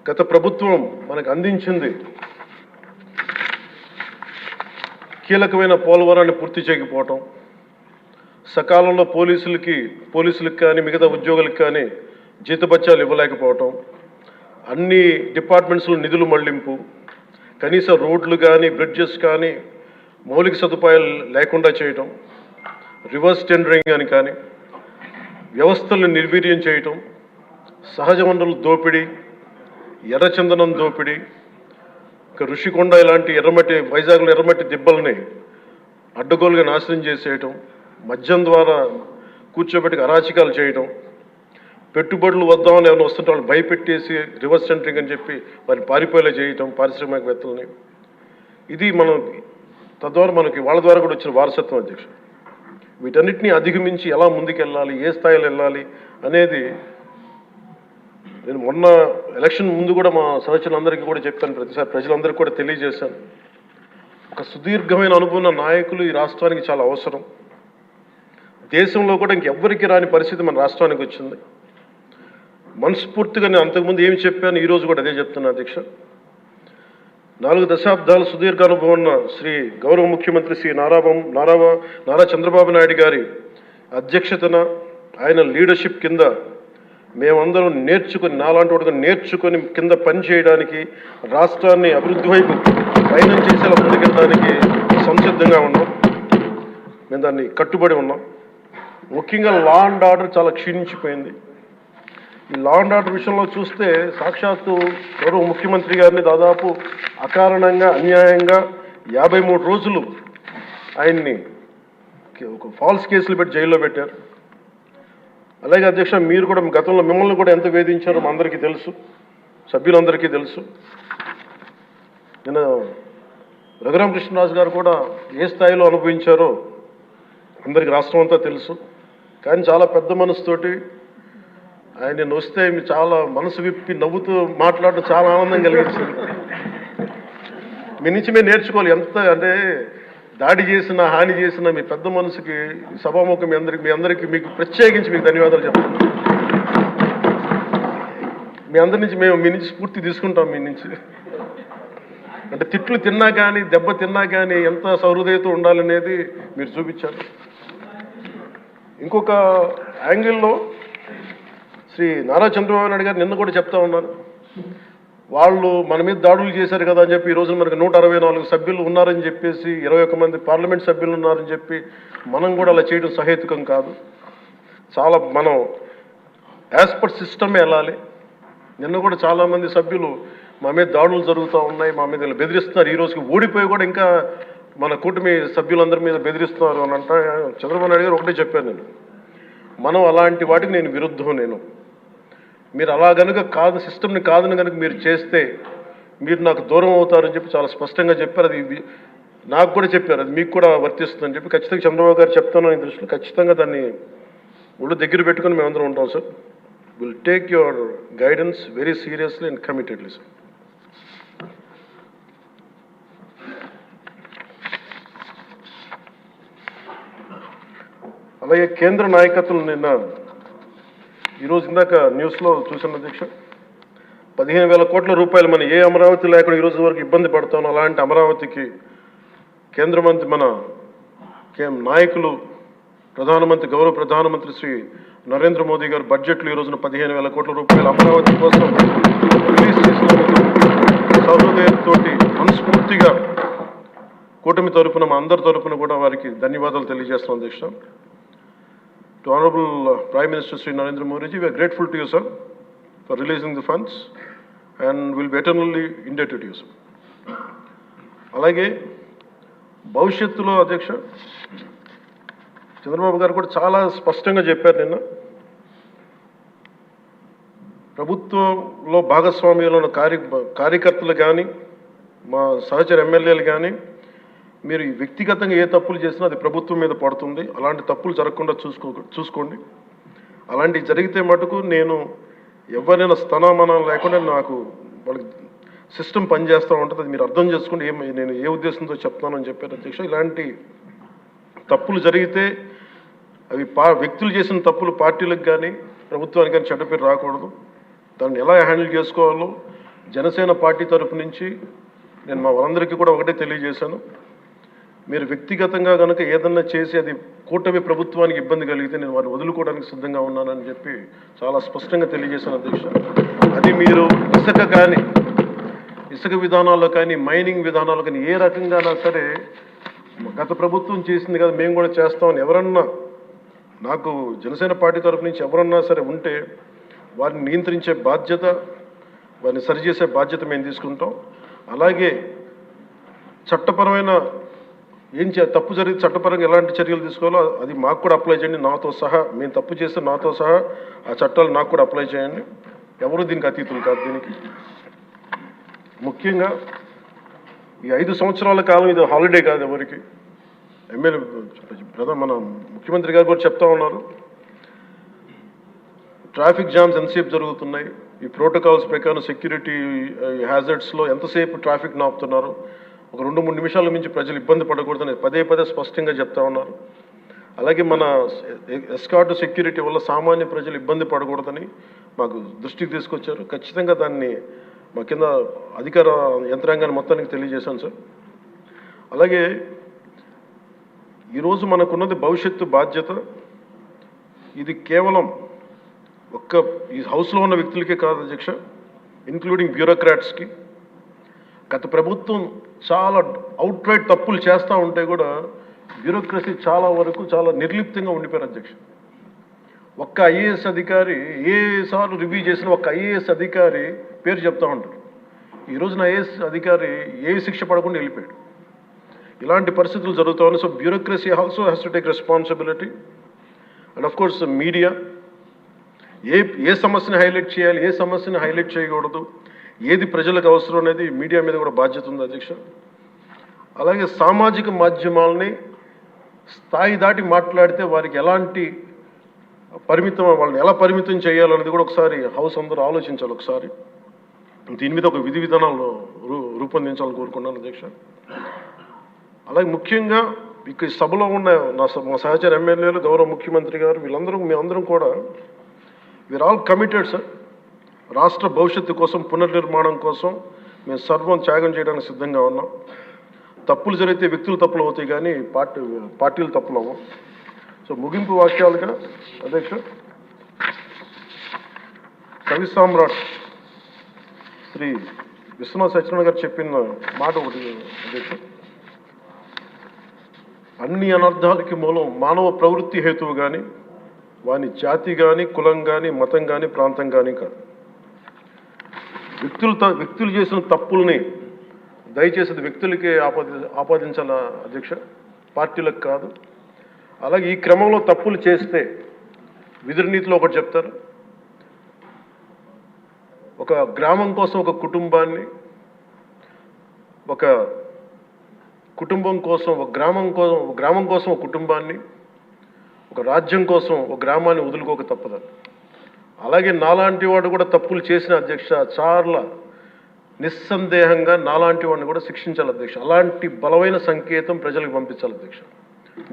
గత ప్రభుత్వం మనకు అందించింది కీలకమైన పోలవరాన్ని పూర్తి చేయకపోవటం, సకాలంలో పోలీసులకు కానీ మిగతా ఉద్యోగులకు కానీ జీతభత్యాలు ఇవ్వలేకపోవటం, అన్ని డిపార్ట్మెంట్స్లో నిధులు మళ్లింపు, కనీస రోడ్లు కానీ బ్రిడ్జెస్ కానీ మౌలిక సదుపాయాలు లేకుండా చేయటం, రివర్స్ టెండరింగ్ అని కానీ వ్యవస్థలను నిర్వీర్యం చేయటం, సహజ వనరుల దోపిడీ, ఎర్రచందనం దోపిడీ, ఋషికొండ ఇలాంటి వైజాగ్లో ఎర్రమట్టి దిబ్బల్ని అడ్డగోలుగా నాశనం చేసేయటం, మద్యం ద్వారా కూర్చోబెట్టి అరాచకాలు చేయటం, పెట్టుబడులు వద్దామని ఎవరైనా వస్తుంటే వాళ్ళు భయపెట్టేసి రివర్స్ టెండరింగ్ అని చెప్పి వారిని పారిపోయేలా చేయటం పారిశ్రామికవేత్తలని. ఇది మనం తద్వారా వాళ్ళ ద్వారా కూడా వచ్చిన వారసత్వం అధ్యక్ష. వీటన్నిటిని అధిగమించి ఎలా ముందుకెళ్ళాలి, ఏ స్థాయిలో వెళ్ళాలి అనేది నేను మొన్న ఎలక్షన్ ముందు కూడా మా సహచరులందరికీ కూడా చెప్పాను, ప్రతిసారి ప్రజలందరికీ కూడా తెలియజేశాను. ఒక సుదీర్ఘమైన అనుభవం నాయకులు ఈ రాష్ట్రానికి చాలా అవసరం. దేశంలో కూడా ఇంకెవ్వరికి రాని పరిస్థితి మన రాష్ట్రానికి వచ్చింది. మనస్ఫూర్తిగా నేను అంతకుముందు ఏమి చెప్పాను, ఈరోజు కూడా అదే చెప్తున్నా అధ్యక్ష. 4 దశాబ్దాల సుదీర్ఘ అనుభవం ఉన్న శ్రీ గౌరవ ముఖ్యమంత్రి శ్రీ నారా చంద్రబాబు నాయుడు గారి అధ్యక్షతన ఆయన లీడర్షిప్ కింద మేమందరం నేర్చుకుని, నాలాంటి వాడుగా నేర్చుకొని కింద పనిచేయడానికి, రాష్ట్రాన్ని అభివృద్ధి వైపు ప్రయాణం చేసేలా ముందుకెళ్ళడానికి సంసిద్ధంగా ఉన్నాం. మేము దాన్ని కట్టుబడి ఉన్నాం. ముఖ్యంగా లా అండ్ ఆర్డర్ చాలా క్షీణించిపోయింది. ఈ లా అండ్ ఆర్డర్ విషయంలో చూస్తే సాక్షాత్తు గౌరవ ముఖ్యమంత్రి గారిని దాదాపు అకారణంగా అన్యాయంగా 53 రోజులు ఆయన్ని ఒక ఫాల్స్ కేసులు పెట్టి జైల్లో పెట్టారు. అలాగే అధ్యక్ష, మీరు కూడా గతంలో మిమ్మల్ని కూడా ఎంత వేధించారో మా అందరికీ తెలుసు, సభ్యులందరికీ తెలుసు. నేను రఘురామకృష్ణరాజు గారు కూడా ఏ స్థాయిలో అనుభవించారో అందరికీ రాష్ట్రం అంతా తెలుసు. కానీ చాలా పెద్ద మనసుతోటి ఆయన నేను వస్తే చాలా మనసు విప్పి నవ్వుతూ మాట్లాడడం చాలా ఆనందం కలిగించింది. మీ నుంచి మేము నేర్చుకోవాలి. ఎంత అంటే దాడి చేసిన, హాని చేసిన మీ పెద్ద మనసుకి సభాముఖం మీ అందరికీ మీకు ప్రత్యేకించి మీకు ధన్యవాదాలు చెప్తాను. మీ అందరి నుంచి మీ నుంచి స్ఫూర్తి తీసుకుంటాం. మీ నుంచి అంటే తిట్లు తిన్నా కానీ, దెబ్బ తిన్నా కానీ ఎంత సౌహృదయతో ఉండాలనేది మీరు చూపించారు. ఇంకొక యాంగిల్లో శ్రీ నారా చంద్రబాబు నాయుడు గారు నిన్న కూడా చెప్తా ఉన్నారు, వాళ్ళు మన మీద దాడులు చేశారు కదా అని చెప్పి ఈరోజు మనకు 164 సభ్యులు ఉన్నారని చెప్పేసి 21 మంది పార్లమెంట్ సభ్యులు ఉన్నారని చెప్పి మనం కూడా అలా చేయడం సహేతుకం కాదు. చాలా మనం యాజ్ పర్ సిస్టమే వెళ్ళాలి. నిన్న కూడా చాలామంది సభ్యులు మా మీద దాడులు జరుగుతూ ఉన్నాయి, మా మీద బెదిరిస్తున్నారు, ఈ రోజుకి ఓడిపోయి కూడా ఇంకా మన కూటమి సభ్యులందరి మీద బెదిరిస్తున్నారు అని అంటే చంద్రబాబు నాయుడు గారు ఒకటే చెప్పాను, మనం అలాంటి వాటికి నేను విరుద్ధం. మీరు అలా కనుక కాదు, సిస్టమ్ని కాదని కనుక మీరు చేస్తే మీరు నాకు దూరం అవుతారని చెప్పి చాలా స్పష్టంగా చెప్పారు. అది నాకు కూడా చెప్పారు, అది మీకు కూడా వర్తిస్తుందని చెప్పి ఖచ్చితంగా చంద్రబాబు గారు చెప్తాను ఈ దృష్టిలో. ఖచ్చితంగా దాన్ని ఒళ్ళు దగ్గర పెట్టుకుని మేమందరం ఉంటాం sir. Will take your guidance very seriously and committedly sir. అలాగే కేంద్ర నాయకత్వం నిన్న ఈరోజు ఇందాక న్యూస్లో చూసిన అధ్యక్ష, 15,000 కోట్ల రూపాయలు మన ఏ అమరావతి లేకుండా ఈరోజు వరకు ఇబ్బంది పడతాం. అలాంటి అమరావతికి కేంద్ర మంత్రి మన నాయకులు గౌరవ ప్రధానమంత్రి శ్రీ నరేంద్ర మోదీ గారు బడ్జెట్లో ఈ రోజున 15,000 కోట్ల రూపాయలు అమరావతి కోసం రిలీజ్ చేసినందుకు సహృదయంతో మనస్ఫూర్తిగా కూటమి తరపున మా అందరి తరపున కూడా వారికి ధన్యవాదాలు తెలియజేస్తున్నాం అధ్యక్ష. To Honorable Prime Minister Sri Narendra Modi ji, we are grateful to you, sir, for releasing the funds and will be eternally indebted to you, sir. అలాగే భవిష్యత్తులో అధ్యక్ష చంద్రబాబు గారు కూడా చాలా స్పష్టంగా చెప్పారు నిన్న, ప్రభుత్వంలో భాగస్వామ్యంలో ఉన్న కార్యకర్తలు కానీ మా సహచర ఎమ్మెల్యేలు కానీ మీరు వ్యక్తిగతంగా ఏ తప్పులు చేసినా అది ప్రభుత్వం మీద పడుతుంది. అలాంటి తప్పులు జరగకుండా చూసుకోండి. అలాంటివి జరిగితే మటుకు నేను ఎవరైనా స్థనామానం లేకుండా నాకు వాళ్ళకి సిస్టమ్ పనిచేస్తూ ఉంటుంది, అది మీరు అర్థం చేసుకోండి నేను ఏ ఉద్దేశంతో చెప్తానని చెప్పారు అధ్యక్ష. ఇలాంటి తప్పులు జరిగితే అవి వ్యక్తులు చేసిన తప్పులు పార్టీలకు కానీ ప్రభుత్వానికి కానీ చెడ్డ పేరు రాకూడదు. దాన్ని ఎలా హ్యాండిల్ చేసుకోవాలో జనసేన పార్టీ తరపు నుంచి నేను మా వాళ్ళందరికీ కూడా ఒకటే తెలియజేశాను. మీరు వ్యక్తిగతంగా కనుక ఏదన్నా చేసి అది కూటమి ప్రభుత్వానికి ఇబ్బంది కలిగితే నేను వారిని వదులుకోవడానికి సిద్ధంగా ఉన్నానని చెప్పి చాలా స్పష్టంగా తెలియజేశాను అధ్యక్ష. అది మీరు ఇసుక విధానాల్లో కానీ మైనింగ్ విధానాల్లో కానీ ఏ రకంగానా సరే గత ప్రభుత్వం చేసింది కదా మేము కూడా చేస్తామని ఎవరన్నా నాకు జనసేన పార్టీ తరపు నుంచి ఎవరన్నా సరే ఉంటే వారిని నియంత్రించే బాధ్యత, వారిని సరిచేసే బాధ్యత మేము తీసుకుంటాం. అలాగే చట్టపరమైన తప్పు జరిగితే చట్టపరంగా ఎలాంటి చర్యలు తీసుకోవాలో అది మాకు కూడా అప్లై చేయండి, నాతో సహా. మేము తప్పు చేస్తే నాతో సహా ఆ చట్టాలు నాకు కూడా అప్లై చేయండి. ఎవరు దీనికి అతీతులు కాదు. దీనికి ముఖ్యంగా ఈ 5 సంవత్సరాల కాలం ఇది హాలిడే కాదు ఎవరికి. మన ముఖ్యమంత్రి గారు కూడా చెప్తా ఉన్నారు, ట్రాఫిక్ జామ్స్ ఎంతసేపు జరుగుతున్నాయి, ఈ ప్రోటోకాల్స్ ప్రకారం సెక్యూరిటీ హ్యాజర్డ్స్లో ఎంతసేపు ట్రాఫిక్ నాపుతున్నారు, ఒక 2-3 నిమిషాల నుంచి ప్రజలు ఇబ్బంది పడకూడదని పదే స్పష్టంగా చెప్తా ఉన్నారు. అలాగే మన ఎస్కార్ట్ సెక్యూరిటీ వల్ల సామాన్య ప్రజలు ఇబ్బంది పడకూడదని మాకు దృష్టికి తీసుకొచ్చారు. ఖచ్చితంగా దాన్ని మా కింద అధికార యంత్రాంగాన్ని మొత్తానికి తెలియజేశాను సార్. అలాగే ఈరోజు మనకున్నది భవిష్యత్తు బాధ్యత. ఇది కేవలం ఈ హౌస్లో ఉన్న వ్యక్తులకే కాదు అధ్యక్ష, ఇంక్లూడింగ్ బ్యూరోక్రాట్స్కి. గత ప్రభుత్వం చాలా అవుట్రైట్ తప్పులు చేస్తూ ఉంటే కూడా బ్యూరోక్రసీ చాలా వరకు చాలా నిర్లిప్తంగా ఉండిపోయారు అధ్యక్ష. ఒక్క ఐఏఎస్ అధికారి ఏసార్లు రివ్యూ చేసిన ఒక్క ఐఏఎస్ అధికారి పేరు చెప్తా ఉంటారు. ఈ రోజున ఐఏఎస్ అధికారి ఏ శిక్ష పడకుండా వెళ్ళిపోయాడు. ఇలాంటి పరిస్థితులు జరుగుతూ ఉన్నాయి. So bureaucracy also has to take responsibility. And of course media ఏ సమస్యని హైలైట్ చేయాలి, ఏ సమస్యని హైలైట్ చేయకూడదు, ఏది ప్రజలకు అవసరం అనేది మీడియా మీద కూడా బాధ్యత ఉంది అధ్యక్ష. అలాగే సామాజిక మాధ్యమాలని స్థాయి దాటి మాట్లాడితే వారికి ఎలాంటి వాళ్ళని ఎలా పరిమితం చేయాలనేది కూడా ఒకసారి హౌస్ అందరూ ఆలోచించాలి. ఒకసారి దీని మీద ఒక విధి విధానాలను రూపొందించాలని కోరుకున్నాను అధ్యక్ష. అలాగే ముఖ్యంగా ఇక్కడ సభలో ఉన్న మా సహచర ఎమ్మెల్యేలు, గౌరవ ముఖ్యమంత్రి గారు, మేమందరం కూడా వీఆర్ ఆల్ కమిటెడ్ సార్. రాష్ట్ర భవిష్యత్తు కోసం, పునర్నిర్మాణం కోసం మేము సర్వం త్యాగం చేయడానికి సిద్ధంగా ఉన్నాం. తప్పులు జరిగితే వ్యక్తులు తప్పులు అవుతాయి కానీ పార్టీలు తప్పులు అవ్వం. సో ముగింపు వాక్యాలుగా అధ్యక్ష, కవి సామ్రాట్ శ్రీ విశ్వనాథ సత్యనారాయణ గారు చెప్పిన మాట ఒకటి అధ్యక్ష, అన్ని అనర్థాలకి మూలం మానవ ప్రవృత్తి హేతువు కానీ, వాని జాతి కానీ, కులం కానీ, మతం కానీ, ప్రాంతం కానీ కాదు. వ్యక్తులు చేసిన తప్పుల్ని దయచేసి వ్యక్తులకే ఆపాదించాల అధ్యక్ష, పార్టీలకు కాదు. అలాగే ఈ క్రమంలో తప్పులు చేస్తే విధి నీతిలో ఒకటి చెప్తారు, ఒక గ్రామం కోసం ఒక కుటుంబాన్ని, ఒక కుటుంబం కోసం ఒక గ్రామం కోసం ఒక కుటుంబాన్ని, ఒక రాజ్యం కోసం ఒక గ్రామాన్ని వదులుకోక తప్పదు. అలాగే నాలాంటి వాడు కూడా తప్పులు చేసిన అధ్యక్ష చాలా నిస్సందేహంగా నాలాంటి వాడిని కూడా శిక్షించాలి అధ్యక్ష. అలాంటి బలమైన సంకేతం ప్రజలకు పంపించాలి అధ్యక్ష.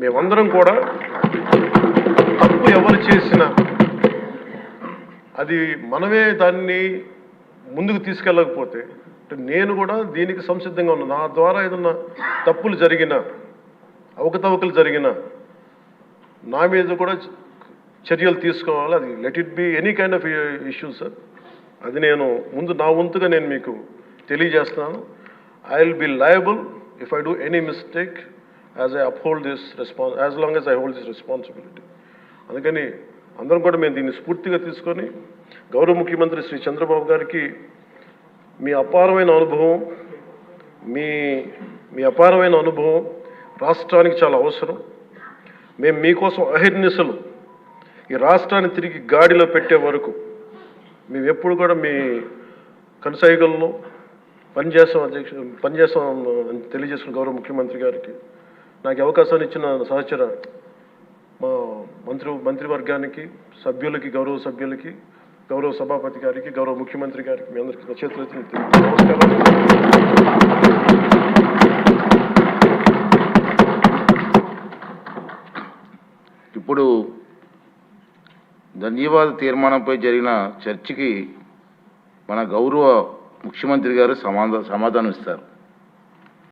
మేమందరం కూడా తప్పు ఎవరు చేసినా అది మనమే దాన్ని ముందుకు తీసుకెళ్ళకపోతే, నేను కూడా దీనికి సంసిద్ధంగా ఉన్నాను. నా ద్వారా ఏదన్నా తప్పులు జరిగినా, అవకతవకలు జరిగినా నా మీద కూడా చర్యలు తీసుకోవాలి. అది let it be any kind of issues sir. అది నేను నా వంతుగా నేను మీకు తెలియజేస్తున్నాను. I will be liable if I do any mistake as I uphold this as long as I hold this responsibility. అందుకని అందరం కూడా మేము దీన్ని స్ఫూర్తిగా తీసుకొని గౌరవ ముఖ్యమంత్రి శ్రీ చంద్రబాబు గారికి మీ అపారమైన అనుభవం రాష్ట్రానికి చాలా అవసరం. మేము మీకోసం అహిర్నిశలు ఈ రాష్ట్రాన్ని తిరిగి గాడిలో పెట్టే వరకు మేము ఎప్పుడు కూడా మీ కనసాయిగల్లో పనిచేస్తాం అని తెలియజేస్తున్న గౌరవ ముఖ్యమంత్రి గారికి, నాకు అవకాశాన్ని ఇచ్చిన సహచర మా మంత్రివర్గానికి, సభ్యులకి, గౌరవ సభ్యులకి, గౌరవ సభాపతి గారికి, గౌరవ ముఖ్యమంత్రి గారికి మీ అందరికీ చేతులెత్తి నమస్కారం. ఇప్పుడు ధన్యవాద తీర్మానంపై జరిగిన చర్చకి మన గౌరవ ముఖ్యమంత్రి గారు సమాధానం ఇస్తారు.